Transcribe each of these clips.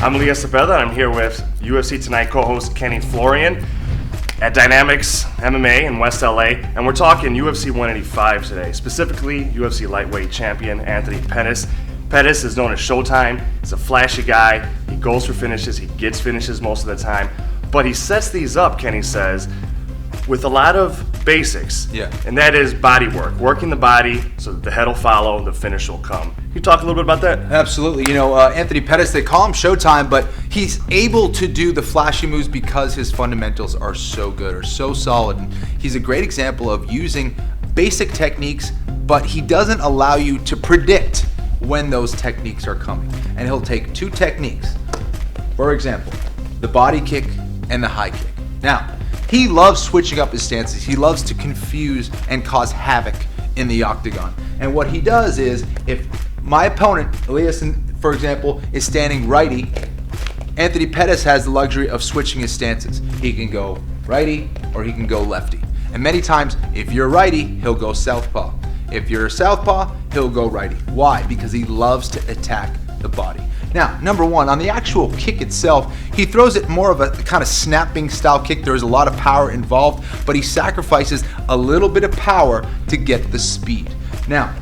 I'm Elias Cepeda, and I'm here with UFC Tonight co-host Kenny Florian at Dynamics MMA in West LA, and we're talking UFC 185 today, specifically UFC lightweight champion Anthony Pettis. Pettis is known as Showtime. He's a flashy guy. He goes for finishes. He gets finishes most of the time, but he sets these up, Kenny says, with a lot of basics, and that is body work, working the body so that the head will follow, the finish will come. Can you talk a little bit about that? Absolutely. You know, Anthony Pettis, they call him Showtime, but he's able to do the flashy moves because his fundamentals are so good, or so solid. And he's a great example of using basic techniques, but he doesn't allow you to predict when those techniques are coming. And he'll take two techniques. For example, the body kick and the high kick. Now, he loves switching up his stances. He loves to confuse and cause havoc in the octagon. And what he does is, if my opponent, Elias, for example, is standing righty, Anthony Pettis has the luxury of switching his stances. He can go righty or he can go lefty. And many times, if you're righty, he'll go southpaw. If you're a southpaw, he'll go righty. Why? Because he loves to attack the body. Now, number one, on the actual kick itself, he throws it more of a kind of snapping style kick. There's a lot of power involved, but he sacrifices a little bit of power to get the speed. Now,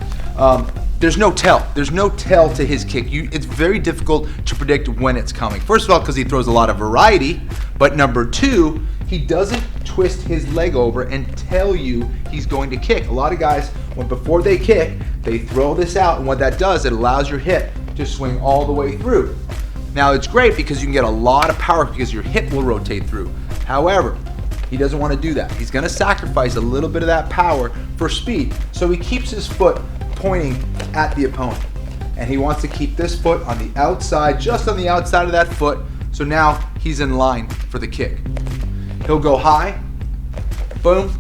there's no tell. There's no tell to his kick. It's very difficult to predict when it's coming. First of all, because he throws a lot of variety, but number two, he doesn't twist his leg over and tell you he's going to kick. A lot of guys, before they kick, they throw this out, and what that does, it allows your hip to swing all the way through. Now, it's great because you can get a lot of power because your hip will rotate through. However, he doesn't want to do that. He's going to sacrifice a little bit of that power for speed. So he keeps his foot pointing at the opponent. And he wants to keep this foot on the outside, just on the outside of that foot. So now he's in line for the kick. He'll go high, boom,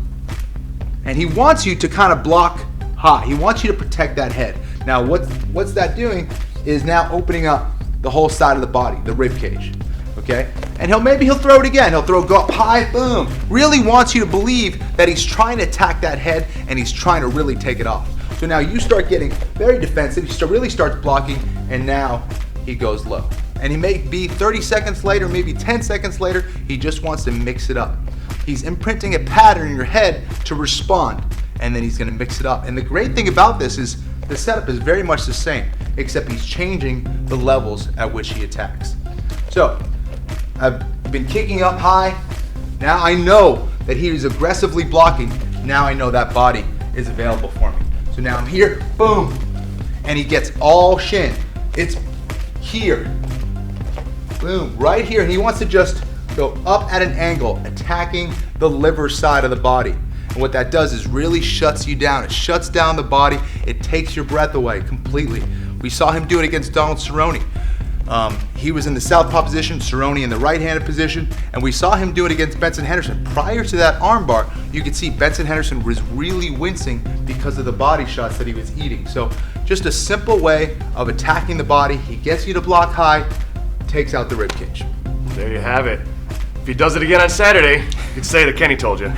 and he wants you to kind of block high. He wants you to protect that head. Now, what's that doing is now opening up the whole side of the body, the rib cage, okay? And he'll throw it again. He'll go up high, boom. Really wants you to believe that he's trying to attack that head and he's trying to really take it off. So now you start getting very defensive. He really starts blocking, and now he goes low. And he may be 30 seconds later, maybe 10 seconds later, he just wants to mix it up. He's imprinting a pattern in your head to respond, and then he's gonna mix it up. And the great thing about this is the setup is very much the same, except he's changing the levels at which he attacks. So, I've been kicking up high. Now I know that he is aggressively blocking. Now I know that body is available for me. So now I'm here, boom, and he gets all shin. It's here, boom, right here. And he wants to just go up at an angle, attacking the liver side of the body. And what that does is really shuts you down. It shuts down the body. It takes your breath away completely. We saw him do it against Donald Cerrone. He was in the southpaw position, Cerrone in the right-handed position, and we saw him do it against Benson Henderson. Prior to that armbar, you could see Benson Henderson was really wincing because of the body shots that he was eating. So just a simple way of attacking the body. He gets you to block high, takes out the ribcage. There you have it. If he does it again on Saturday, you can say that Kenny told you.